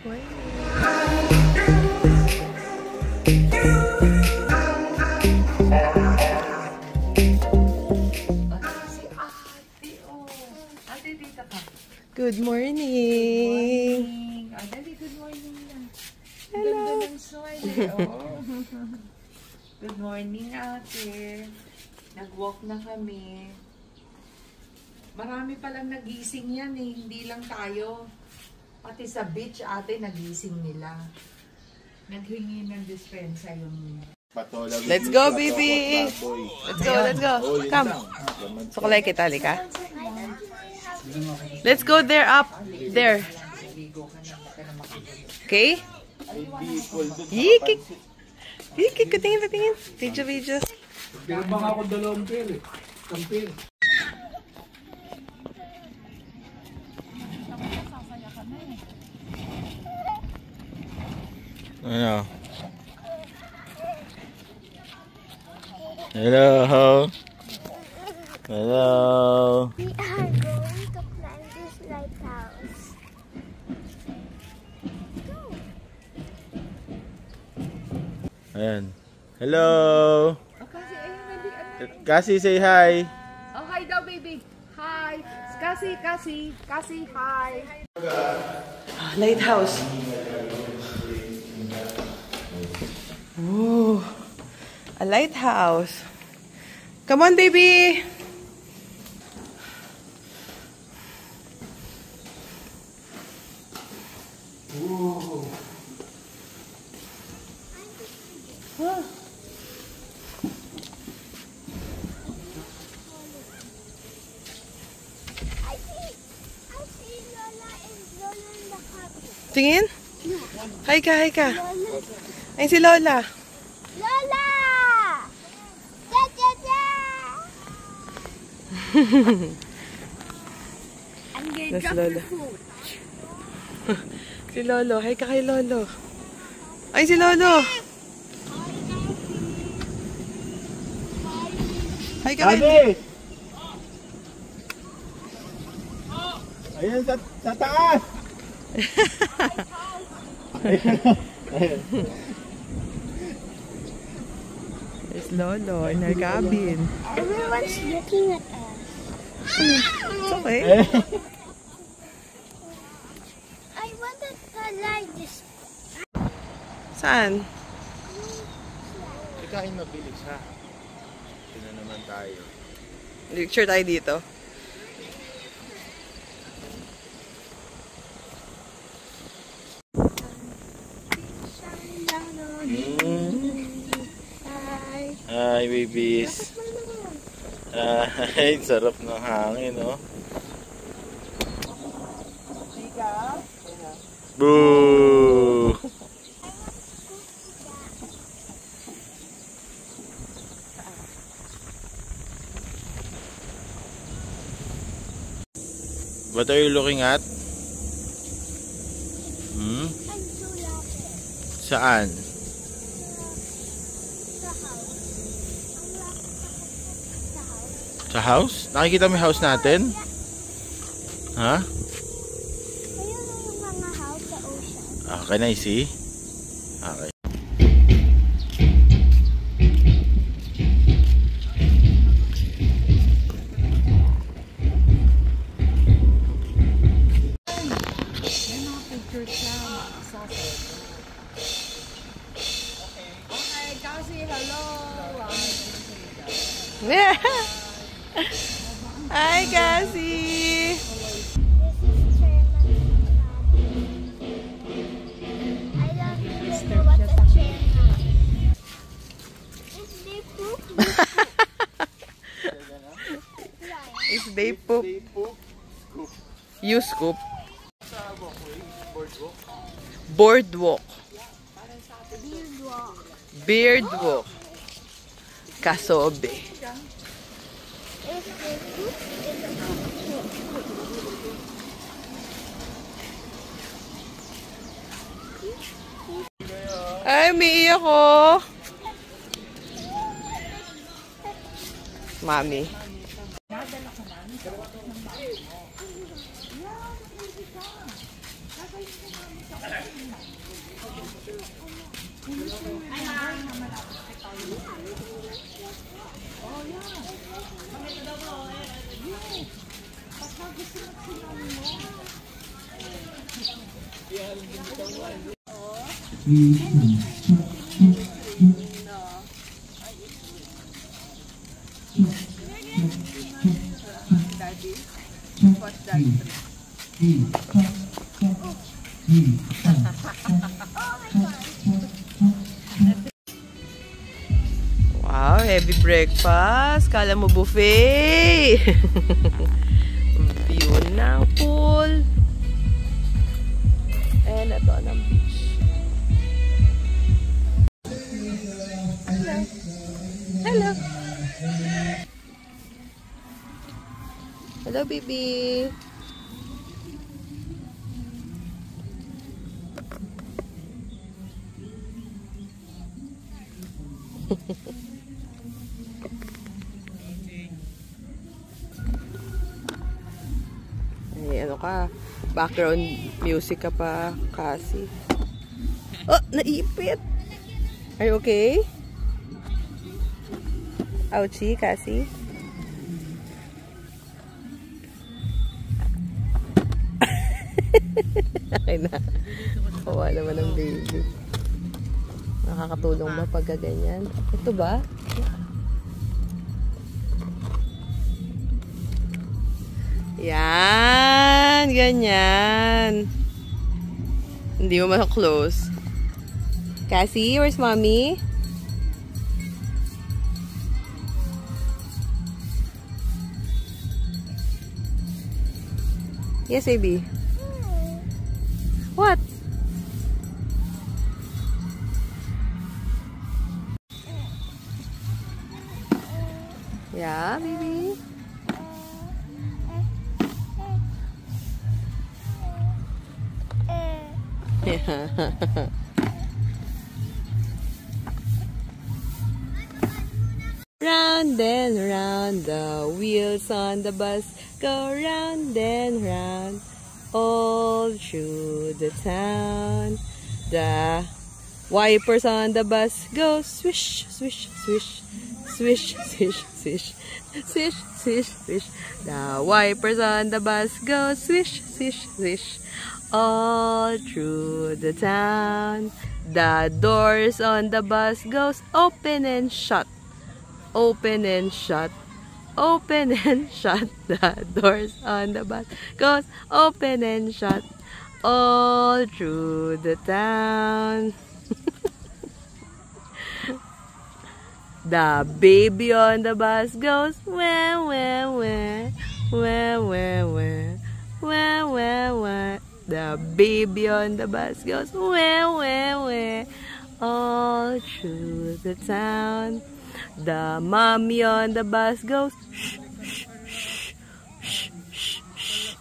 Good morning. Adali, good morning na. Hello. Ganda ng smile. Oh. Good morning, ate. Nag-walk na kami. Marami palang nagising yan eh. Hindi lang tayo. Pati sa beach, ate, nagising nila. Naghingi ng dispensa yung... Let's go, baby. Let's go, let's go. Come. Sukulay kita, lika. Let's go there, up. There. Okay? Yikik. Yikik, patingin, patingin. Video, video. Pero baka ako 2 pair eh. Kampir. Ano? Hello. Hello. We are going to climb this lighthouse. Ayan. Hello. Cassie, say hi. Oh, hi daw, baby. Hi. Cassie, Cassie. Cassie, hi. Lighthouse. Ooh, a lighthouse. Come on, baby. Ooh. Huh. I see Lola and Lola in the cabin. Tingin? Hi ka, hi ka. Lola. Ay, si Lola. Lola! Ja, ja, ja! I'm gonna That's drop Lola. your food. Si Lolo. Hi ka kay Lolo. Ay, si Lolo. Hi ka kay... Ate! Ayan sa taas! There's Lolo in her cabin. Everyone's looking at us. It's okay. I wanted to like this. Saan? Ikain mabilis ha. Ito na naman tayo. Lecture tayo dito. Hi babies. Ay, sarap ng hangin, no? Boo! What are you looking at? Hmm? I'm so laughing. Saan? Sa house? Nakikita mo yung house natin? Ha? Ayun yung mga house sa ocean. Can I see? Okay. Okay, Cassie, hello. Yeah. Hi, Cassie. This is Chairman. I don't even know what the chairman. If they poop, Is they poop? You scoop. Boardwalk. Beardwalk. Kasobe. if they poop, Ay, umiiyak ko. Mami. Wow, heavy breakfast. Kala mo buffet. View ng pool. And ito ng beach. Hello. Hello. Hello, baby. Ay, ano ka? Background music ka pa, kasi. Oh, naipit! Are you okay? Ouchie, kasi? Ay na. Kawa naman ang baby. Nakakatulong ba pag ganyan? Ito ba? Yan, ganyan. Hindi mo ma-close. Cassie, where's mommy? Yes, baby. What? Yeah, baby. Round and round, the wheels on the bus go round and round, all through the town. The wipers on the bus go swish, swish, swish, swish, swish, swish, swish, swish, swish. The wipers on the bus go swish, swish, swish, all through the town. The doors on the bus goes open and shut, open and shut, open and shut. The doors on the bus goes open and shut, all through the town. The baby on the bus goes wah, wah, wah, wah, wah, wah, wah, wah, wah. The baby on the bus goes wah, wah, wah, all through the town. The mommy on the bus goes shh, shh, shh, shh, shh, shh,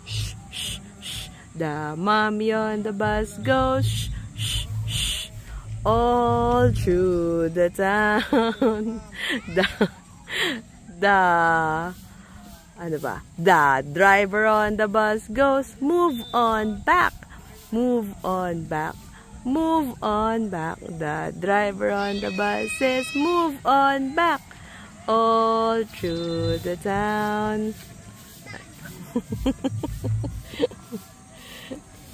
shh, shh, shh. The mommy on the bus goes shh, shh, shh, all through the town. The driver on the bus goes move on back, move on back, move on back. The driver on the bus says move on back, all through the town.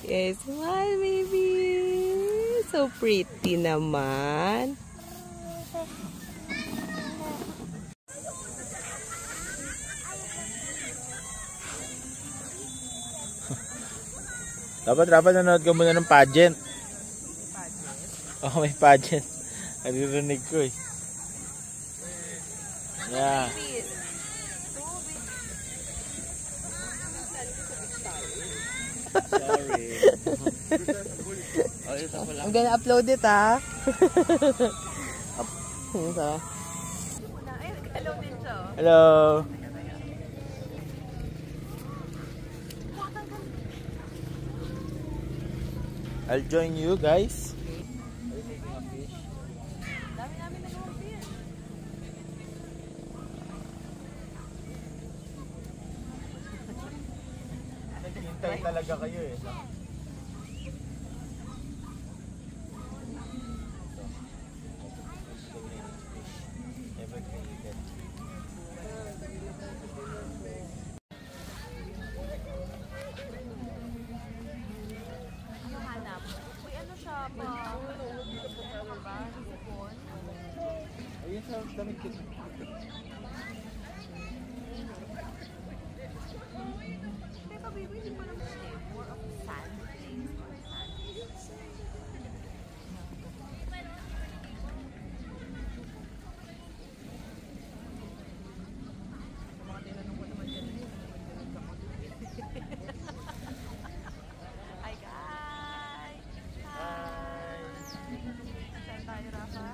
Yes, smile, baby. So pretty naman. Dapat nanonood ka muna ng pageant. Oh, may pageant. Naririnig ko eh. Yeah. Sorry. I'm gonna upload it, ah. Hello. I'll join you guys. Are you taking a fish? Naghihintay talaga kayo eh. Yung sa damit kita. Teka, baby, hindi pa naman siya. More of sand place or sand. Sa mga tinanong ko naman dyan, hi guys! Hi! Saan tayo, Rafa?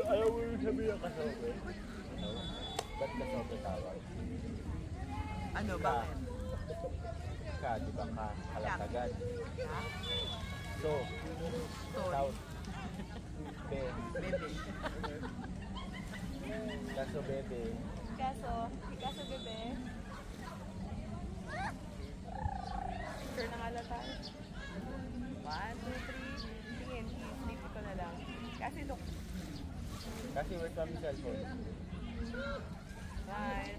Ayaw mo yung sabihin ang kasobe. Ano? Ba't kasobe tawag? Ano, bakit? Ka, di ba ka? Kalatagan. Ha? So, Sorry. south. Be. Bebe. Kaso bebe. Kaso bebe. Sure na nga lang tayo. 1, 2, 3. Tingin, sleep ko na lang. Kasi look. Kasi where's kami cellphone? Bye.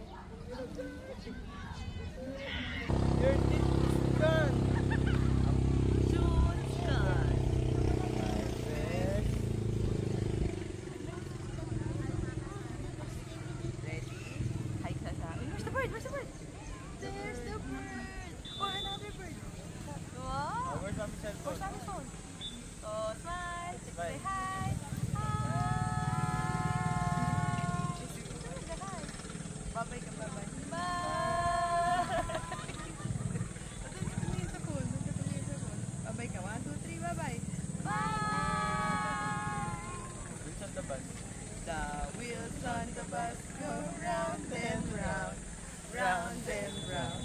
Your tip is gone! June's gone. Ready? Hi, Sasa. Where's the bird? Where's the bird? There's the bird. Or another bird. Wow. Where's kami cellphone? Where's our phone? So, smile. Say Bye. hi. Hi. Babay ka, babay. Bye. Tumingin sa phone. Tumingin sa phone. Babay ka. 1, 2, 3. Babay. Bye. Which on the bus? The wheels on the bus go round and round, round and round,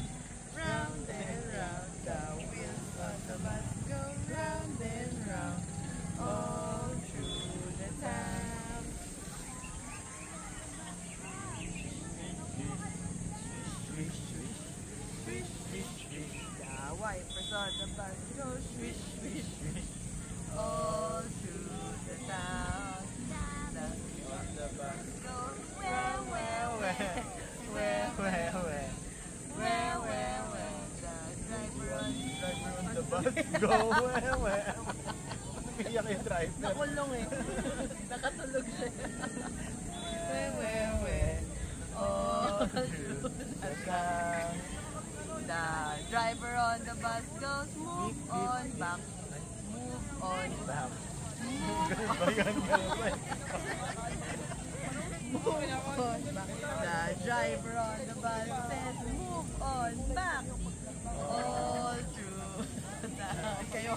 round and round. The wheels on the bus go round and round, all through the town. The wipers on the bus go swish, swish, swish, all through the town. The On the bus. goes where, where, where, Where? The driver on Driver on the bus. Go where? Umiyak yung driver. nakulong eh. Nakatulog siya. Where. Oh, The town. the driver on the bus goes, move on back. Move on back. Ganun ba yan? Move on back. The driver on the bus says, move on back. All through the... Kayo.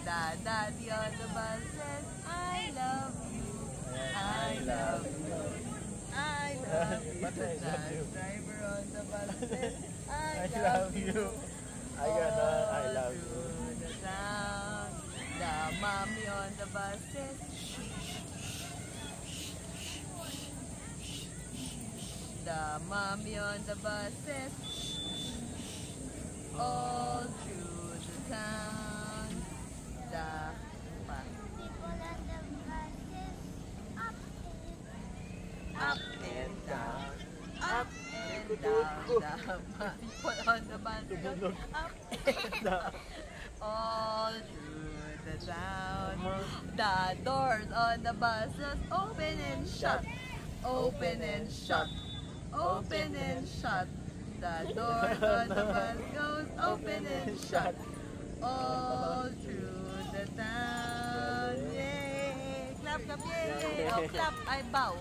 The daddy on the bus says, I love you. I love you. I love you. But I love you. The driver on the bus says, I I love love you. you. I love you. Through the town. The mommy on the bus says, the mommy on the bus says, all through the town. The People on the buses up and down, up and down. The people on the bus goes up and down, all through the town. The doors on the buses open and shut, open and shut, open and shut. The doors on the bus goes open and shut, all through the town. Yay! Clap, clap, yay! Oh, clap, ay bow.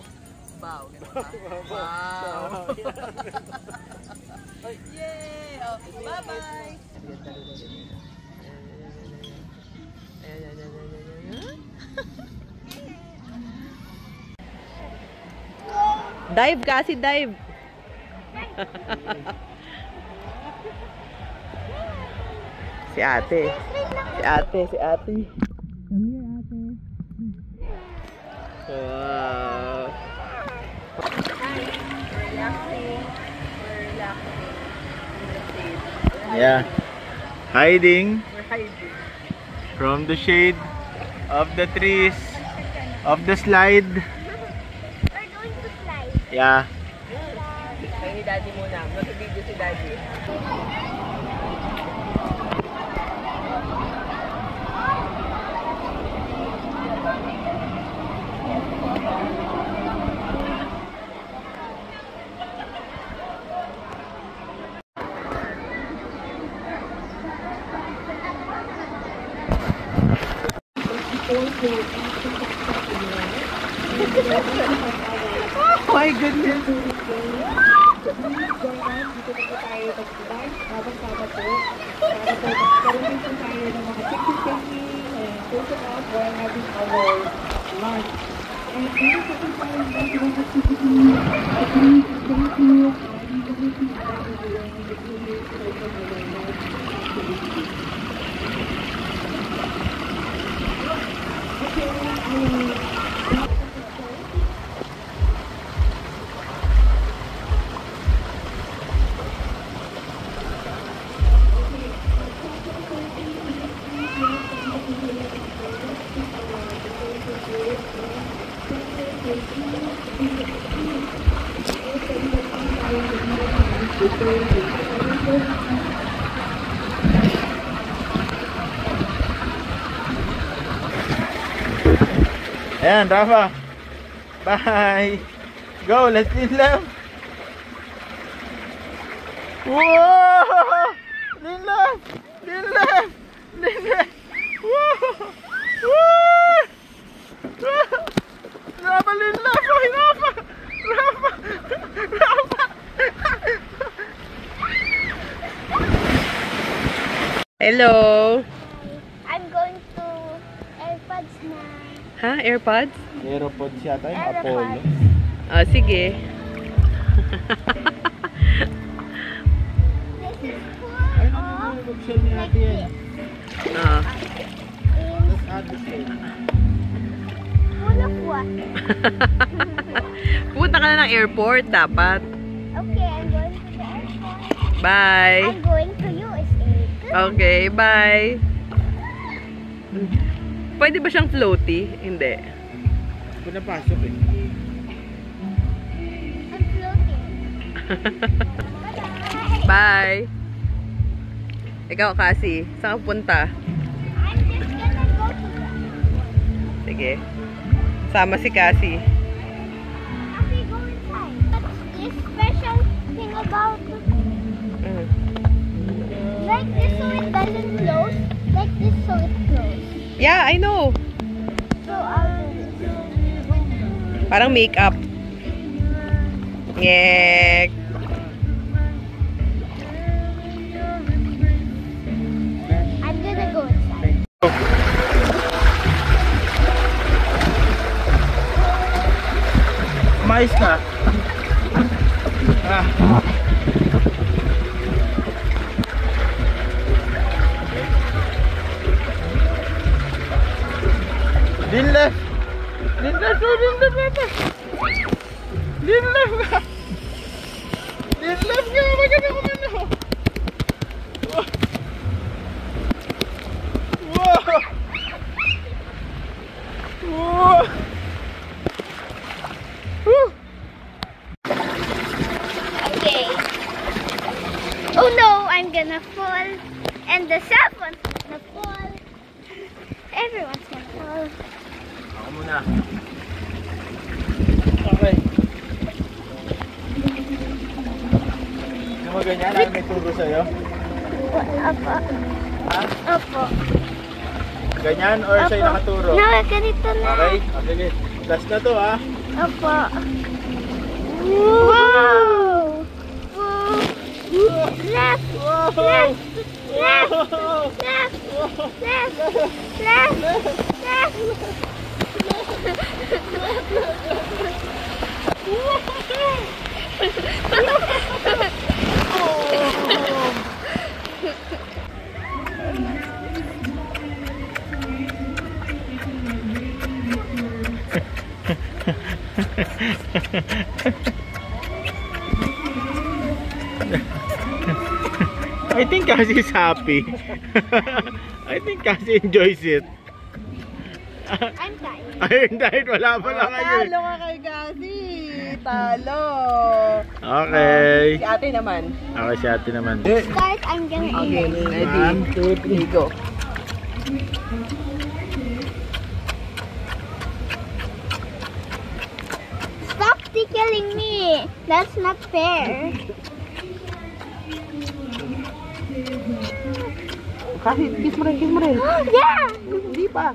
Bow. Ganun ba? Wow! Yay! Oh, bye-bye! Dive kasi, dive! Si ate. Si ate, si ate. Come here, ate. Wow. Relaxing. We're relaxing. In the shade. Yeah. Hiding We're hiding. from the shade of the trees of the slide. We're going to slide. Yeah. Kaya ni Daddy muna. Mag-video si Daddy. Oh my goodness! Ayan, Rafa. Bye. Go, let's lean left. Whoa! Lean left. Lean left. Lean left. Whoa! Whoa! Rafa, lean left. Oh, Rafa. Rafa. Rafa. Hello! I'm going to AirPods na. Ha? AirPods? Aeropods yata yung Apollo. Ah, sige. This is full Ay, of nag-shell ni ate yan. Ah. Let's add the shell. full of what? Punta ka na ng airport, dapat. Okay, I'm going to the airport. Bye! I'm going to USA. Okay, bye! Pwede ba siyang floaty? Hindi. Hindi ko napasok eh. I'm floating. Bye-bye. Bye! Ikaw, Cassie, saan ka punta? I'm just gonna go to the airport. Sige. Sama si Cassie. Okay, go inside. What's this special thing about Mm. like this so it doesn't close? Like this so it closes. Yeah, I know. So I'll do this. Parang makeup. Ngek. I'm gonna go inside. Mais ka. Ah. Lean left. Lean left. Oh, lean left. Lean left ka. Lean left ka. Maganda ko man ako. Wow. Wow. Woo. Okay. Oh no, I'm gonna fall. And the cell phone's gonna fall. Everyone's gonna fall. Ako muna. Okay. Yung mga ganyan, ay may turo sa'yo? Opo. Ha? Opo. Ganyan or sa'yo nakaturo? No, ganito na. Okay, sige. Last na to ha. Opo. Wow! Wow! Left! Left! Left! Left! Left! Left! I think Cassie is happy. I think Cassie enjoys it. I'm tired. Ayun, dahil wala pa lang kayo. Talo ka kay Cassie. Talo. Okay. Si ate naman. Okay, si ate naman. Start, I'm gonna Okay, eat it. ready. 2, 3, go. Stop tickling me. That's not fair. Kasi kiss mo rin, kiss mo rin. Yeah. Hindi pa.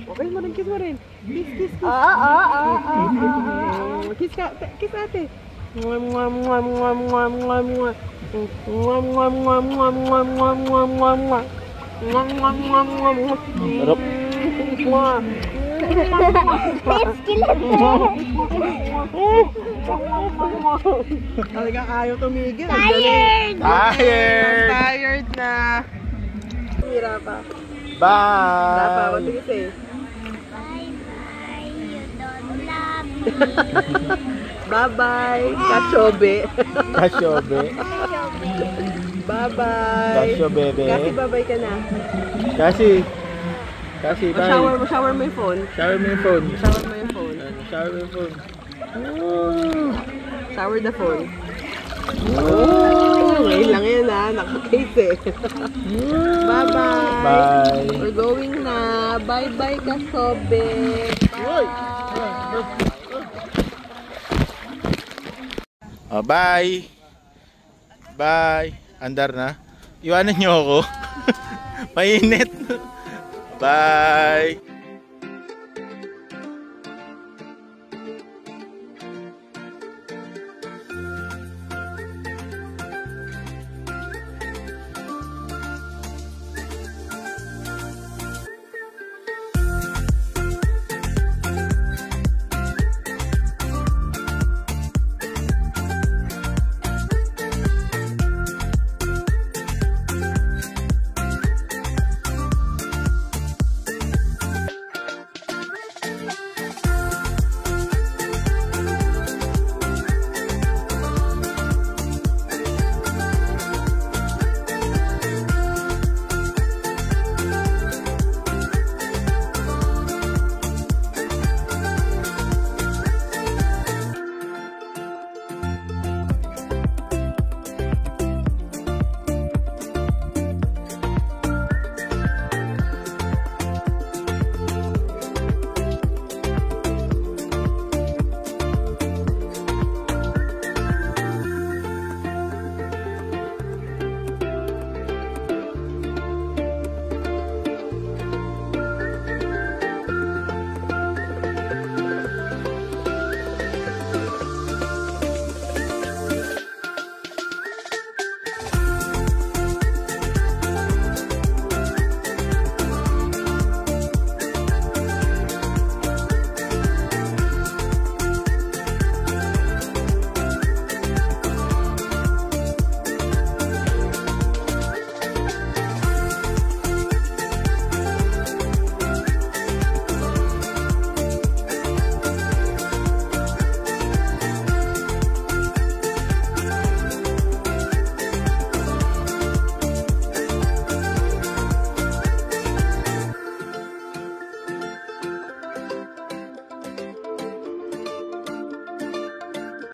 Okay mo rin, kiss mo rin. Kiss, kiss, kiss. Kiss ka, kiss ate. Mwah, mwah, mwah, mwah, mwah, mwah, mwah. Mwah, mwah, mwah, mwah, mwah, mwah, mwah, mwah, mwah. Mwah, mwah, mwah, mwah, mwah. Sarap. Mwah. It's killing me. Talagang ayaw tumigil. Tired. Tired. Tired na. Hira pa. Bye. Rapa, what do you say? Bye-bye. You don't love me. Bye-bye, Kasyobe. Kasyobe. Bye-bye. Kasyo, bebe. Kasi bye-bye ka na. Kasi, bye. Shower mo yung phone. Shower mo yung phone. Shower mo yung phone. Shower mo yung phone. Shower the phone. Oh, ngayon lang yan ha. Naka-case eh. Bye-bye. Bye. We're going na. Bye-bye, Kasyobe. Bye. Oh, bye. Bye. Andar na. Iwanan niyo ako. Mainit. Bye.